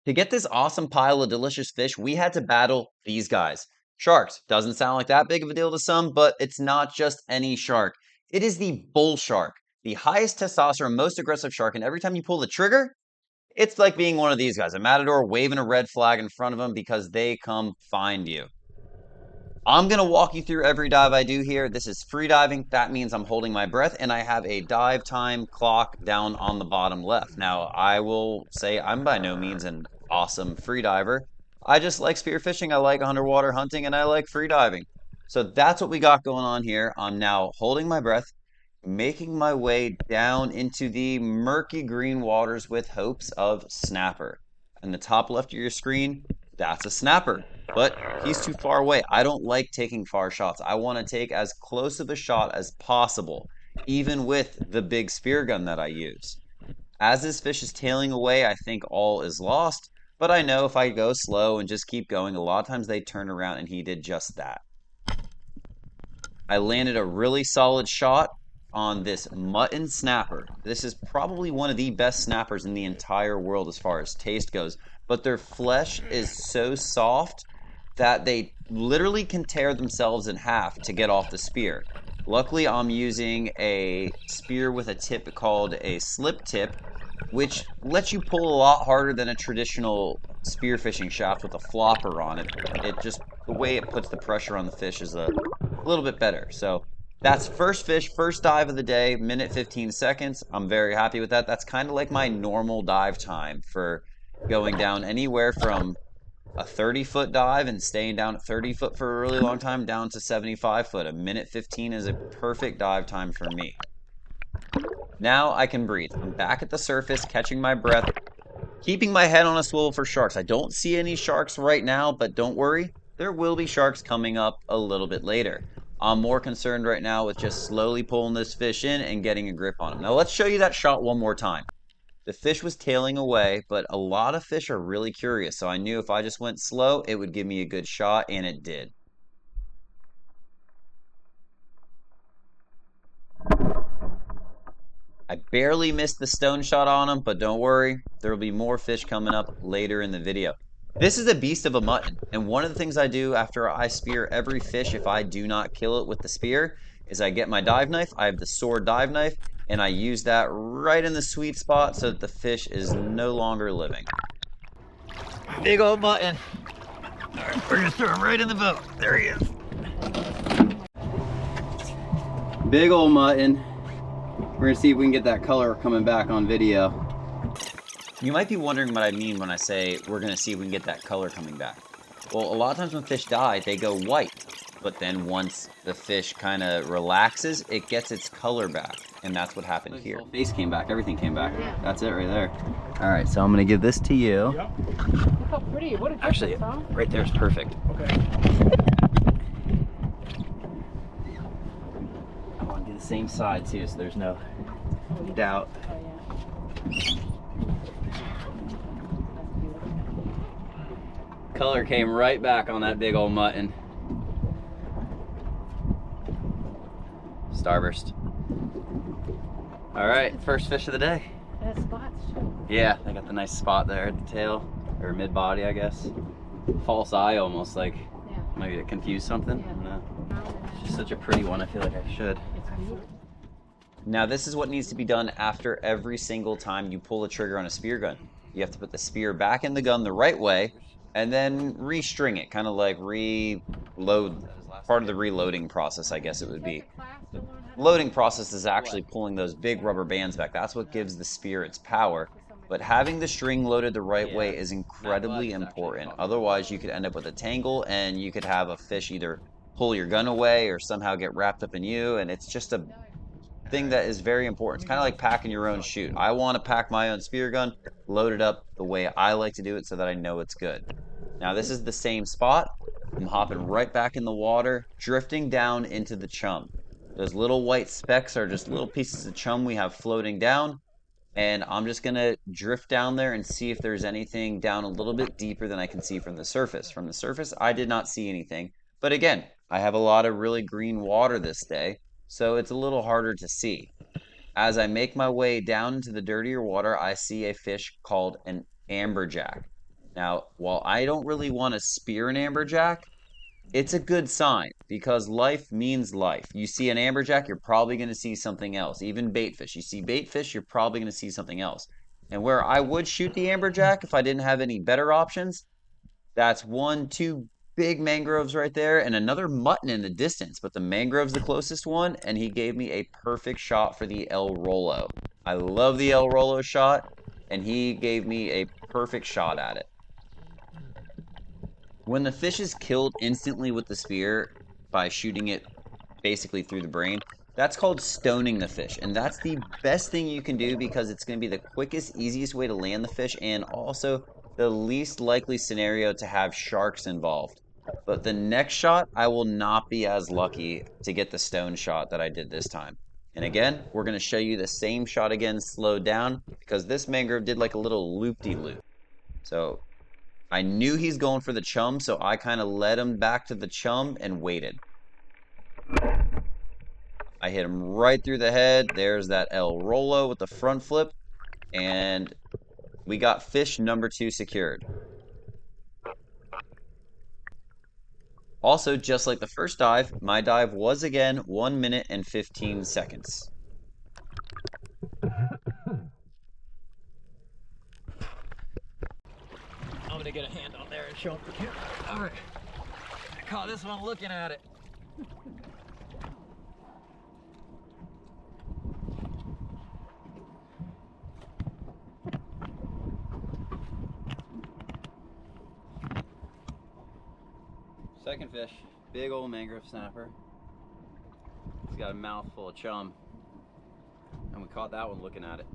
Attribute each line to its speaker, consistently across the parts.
Speaker 1: To get this awesome pile of delicious fish, we had to battle these guys. Sharks. Doesn't sound like that big of a deal to some, but it's not just any shark. It is the bull shark, the highest testosterone, most aggressive shark, and every time you pull the trigger, it's like being one of these guys, a matador waving a red flag in front of them because they come find you. I'm going to walk you through every dive I do here. This is free diving. That means I'm holding my breath, and I have a dive time clock down on the bottom left. Now, I will say I'm by no means an awesome free diver. I just like spearfishing, I like underwater hunting, and I like free diving. So that's what we got going on here. I'm now holding my breath, making my way down into the murky green waters with hopes of snapper. In the top left of your screen, that's a snapper, but he's too far away. I don't like taking far shots. I want to take as close of a shot as possible, even with the big spear gun that I use. As this fish is tailing away, I think all is lost, but I know if I go slow and just keep going, a lot of times they turn around, and he did just that. I landed a really solid shot on this mutton snapper. This is probably one of the best snappers in the entire world as far as taste goes, but their flesh is so soft that they literally can tear themselves in half to get off the spear. Luckily, I'm using a spear with a tip called a slip tip, which lets you pull a lot harder than a traditional spearfishing shaft with a flopper on it. It just, the way it puts the pressure on the fish is a little bit better. So that's first fish, first dive of the day, minute 15 seconds. I'm very happy with that. That's kind of like my normal dive time for going down anywhere from a 30-foot dive and staying down at 30 foot for a really long time down to 75 foot. A minute 15 is a perfect dive time for me. Now I can breathe. I'm back at the surface, catching my breath, keeping my head on a swivel for sharks. I don't see any sharks right now, but don't worry, there will be sharks coming up a little bit later. I'm more concerned right now with just slowly pulling this fish in and getting a grip on him. Now let's show you that shot one more time. The fish was tailing away, but a lot of fish are really curious, so I knew if I just went slow, it would give me a good shot, and it did. I barely missed the stone shot on him, but don't worry, there will be more fish coming up later in the video. This is a beast of a mutton, and one of the things I do after I spear every fish if I do not kill it with the spear is I get my dive knife. I have the sword dive knife, and I use that right in the sweet spot so that the fish is no longer living. Big old mutton. All right, we're gonna throw him right in the boat. There he is. Big old mutton. We're gonna see if we can get that color coming back on video. You might be wondering what I mean when I say we're gonna see if we can get that color coming back. Well, a lot of times when fish die, they go white. But then once the fish kind of relaxes, it gets its color back. And that's what happened here. Face came back, everything came back. Yeah. That's it right there. All right, so I'm gonna give this to you.
Speaker 2: Yep. Look how pretty. What a difference,
Speaker 1: actually,
Speaker 2: huh?
Speaker 1: right there is perfect.
Speaker 2: Okay.
Speaker 1: I want to do the same side too, so there's no doubt.
Speaker 2: Oh, yeah.
Speaker 1: Color came right back on that big old mutton. Starburst. All right, first fish of the day.
Speaker 2: That spot's too.
Speaker 1: Yeah, I got the nice spot there at the tail, or mid body, I guess. False eye almost, like maybe it confused something.
Speaker 2: Yeah.
Speaker 1: I don't know. It's just such a pretty one, I feel like I should.
Speaker 2: It's beautiful.
Speaker 1: Now this is what needs to be done after every single time you pull the trigger on a spear gun. You have to put the spear back in the gun the right way and then restring it, kind of like reload, part of the reloading process, I guess it would be. The loading process is actually pulling those big rubber bands back. That's what gives the spear its power. But having the string loaded the right way is incredibly important. Otherwise, you could end up with a tangle and you could have a fish either pull your gun away or somehow get wrapped up in you, and it's just a thing that is very important. It's kind of like packing your own chute. I want to pack my own spear gun, load it up the way I like to do it so that I know it's good. Now this is the same spot. I'm hopping right back in the water, drifting down into the chum. Those little white specks are just little pieces of chum we have floating down, and I'm just gonna drift down there and see if there's anything down a little bit deeper than I can see from the surface. From the surface, I did not see anything, but again, I have a lot of really green water this day, so it's a little harder to see. As I make my way down into the dirtier water, I see a fish called an amberjack. Now, while I don't really want to spear an amberjack, it's a good sign because life means life. You see an amberjack, you're probably going to see something else. Even baitfish. You see baitfish, you're probably going to see something else. And where I would shoot the amberjack if I didn't have any better options, that's one, two big mangroves right there, and another mutton in the distance. But the mangrove's the closest one, and he gave me a perfect shot for the El Rolo. I love the El Rolo shot, and he gave me a perfect shot at it. When the fish is killed instantly with the spear by shooting it basically through the brain, that's called stoning the fish. And that's the best thing you can do because it's going to be the quickest, easiest way to land the fish and also the least likely scenario to have sharks involved. But the next shot, I will not be as lucky to get the stone shot that I did this time. And again, we're going to show you the same shot again slowed down because this mangrove did like a little loop-de-loop. So I knew he's going for the chum, so I kind of led him back to the chum and waited. I hit him right through the head. There's that El Rolo with the front flip, and we got fish number 2 secured. Also, just like the first dive, my dive was again 1 minute and 15 seconds.
Speaker 3: I'm gonna get a hand on there and show them the camera. All right, I caught this one looking at it. Second fish, big old mangrove snapper. He's got a mouthful of chum, and we caught that one looking at it.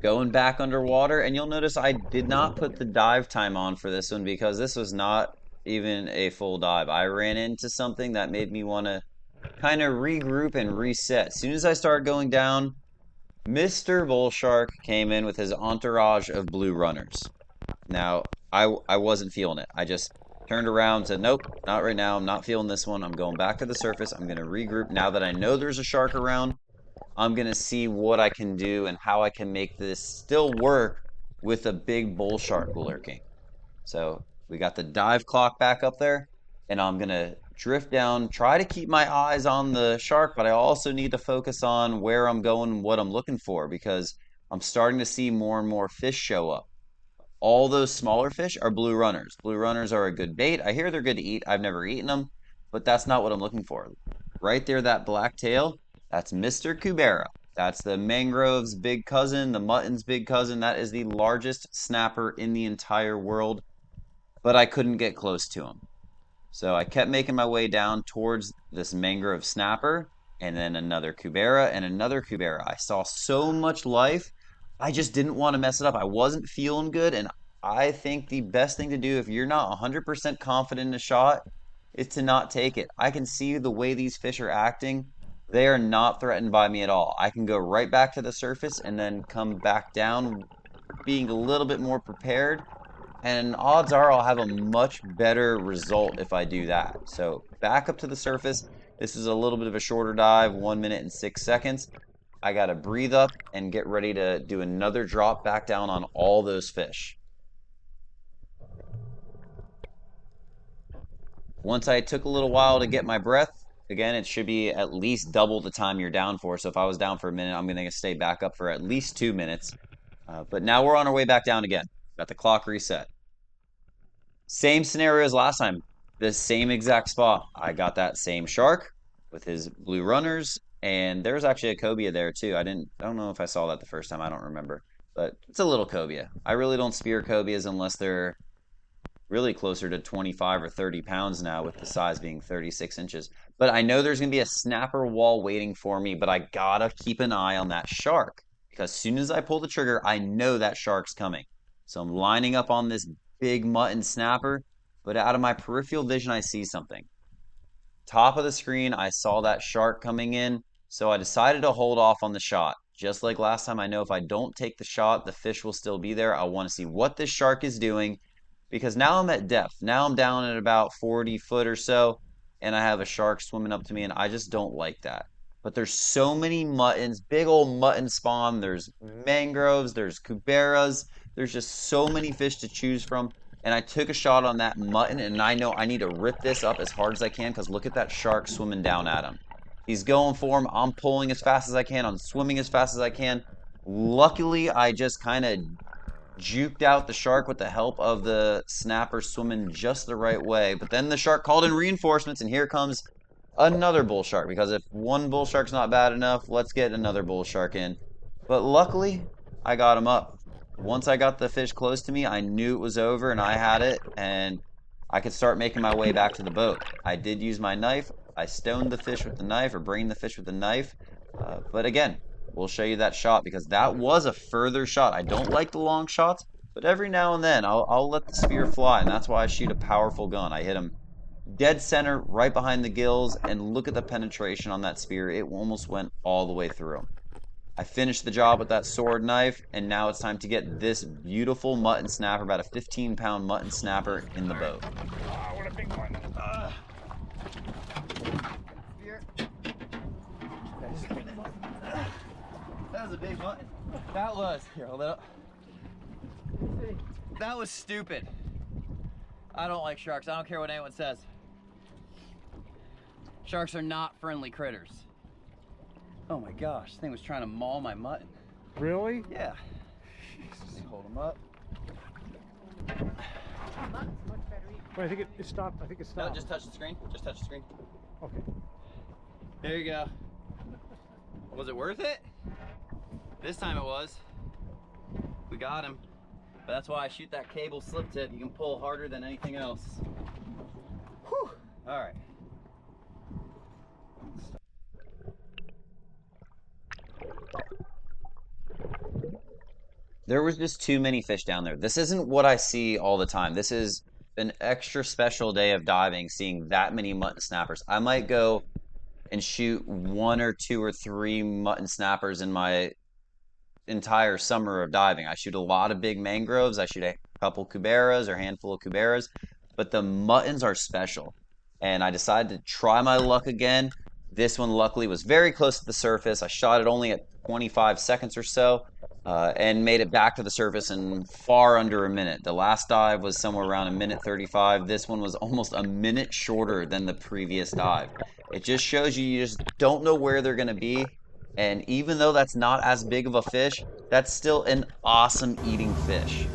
Speaker 1: Going back underwater, and you'll notice I did not put the dive time on for this one because this was not even a full dive. I ran into something that made me want to kind of regroup and reset. As soon as I started going down, Mr. Bull Shark came in with his entourage of blue runners. Now, I wasn't feeling it. I just turned around and said, nope, not right now. I'm not feeling this one. I'm going back to the surface. I'm going to regroup. Now that I know there's a shark around, I'm going to see what I can do and how I can make this still work with a big bull shark lurking. So we got the dive clock back up there, and I'm going to drift down, try to keep my eyes on the shark, but I also need to focus on where I'm going and what I'm looking for because I'm starting to see more and more fish show up. All those smaller fish are blue runners. Blue runners are a good bait. I hear they're good to eat. I've never eaten them, but that's not what I'm looking for. Right there, that black tail, that's Mr. Cubera. That's the mangrove's big cousin, the mutton's big cousin. That is the largest snapper in the entire world, but I couldn't get close to him. So I kept making my way down towards this mangrove snapper and then another cubera and another cubera. I saw so much life. I just didn't want to mess it up. I wasn't feeling good. And I think the best thing to do if you're not 100% confident in a shot is to not take it. I can see the way these fish are acting. They are not threatened by me at all. I can go right back to the surface and then come back down being a little bit more prepared and odds are I'll have a much better result if I do that. So back up to the surface. This is a little bit of a shorter dive, 1 minute and 6 seconds. I got to breathe up and get ready to do another drop back down on all those fish. Once I took a little while to get my breath, again, it should be at least double the time you're down for. So if I was down for a minute, I'm going to stay back up for at least 2 minutes. But now we're on our way back down again. Got the clock reset. Same scenario as last time. The same exact spot. I got that same shark with his blue runners, and there's actually a cobia there too. I don't know if I saw that the first time. I don't remember, but it's a little cobia. I really don't spear cobias unless they're really closer to 25 or 30 pounds now, with the size being 36 inches. But I know there's gonna be a snapper wall waiting for me, but I gotta keep an eye on that shark because as soon as I pull the trigger, I know that shark's coming. So I'm lining up on this big mutton snapper, but out of my peripheral vision, I see something. Top of the screen, I saw that shark coming in, so I decided to hold off on the shot. Just like last time, I know if I don't take the shot, the fish will still be there. I want to see what this shark is doing because now I'm at depth. Now I'm down at about 40 foot or so, and I have a shark swimming up to me, and I just don't like that. but there's so many muttons, big old mutton spawn. There's mangroves, there's cuberas. There's just so many fish to choose from. And I took a shot on that mutton, and I know I need to rip this up as hard as I can because look at that shark swimming down at him. He's going for him. I'm pulling as fast as I can. I'm swimming as fast as I can. Luckily, I just kind of juked out the shark with the help of the snapper swimming just the right way. But then the shark called in reinforcements, and here comes another bull shark. Because if one bull shark's not bad enough, let's get another bull shark in. But luckily, I got him up. Once I got the fish close to me, I knew it was over, and I had it, and I could start making my way back to the boat. I did use my knife. I stoned the fish with the knife, or brained the fish with the knife. But again, we'll show you that shot because that was a further shot. I don't like the long shots, but every now and then I'll let the spear fly, and that's why I shoot a powerful gun. I hit him dead center, right behind the gills, and look at the penetration on that spear. It almost went all the way through him. I finished the job with that sword knife, and now it's time to get this beautiful mutton snapper, about a 15-pound mutton snapper, in the boat.
Speaker 4: Oh, what a big one.
Speaker 3: Spear. That was a big mutton. That was. Here, hold it up. That was stupid. I don't like sharks. I don't care what anyone says. Sharks are not friendly critters. Oh my gosh, this thing was trying to maul my mutton.
Speaker 4: Really?
Speaker 3: Yeah. Jesus. Hold him up.
Speaker 4: Wait, I think it stopped. I think it stopped.
Speaker 3: No, just touch the screen. Just touch the screen.
Speaker 4: Okay.
Speaker 3: There you go. Was it worth it? This time it was. We got him. But that's why I shoot that cable slip tip. You can pull harder than anything else. Whew. All right.
Speaker 1: There was just too many fish down there. This isn't what I see all the time. This is an extra special day of diving, seeing that many mutton snappers. I might go and shoot 1 or 2 or 3 mutton snappers in my entire summer of diving. I shoot a lot of big mangroves. I shoot a couple cuberas or a handful of cuberas, but the muttons are special. And I decided to try my luck again. This one luckily was very close to the surface. I shot it only at 25 seconds or so, and made it back to the surface in far under a minute. The last dive was somewhere around 1:35. This one was almost a minute shorter than the previous dive. It just shows you just don't know where they're going to be. And even though that's not as big of a fish, that's still an awesome eating fish.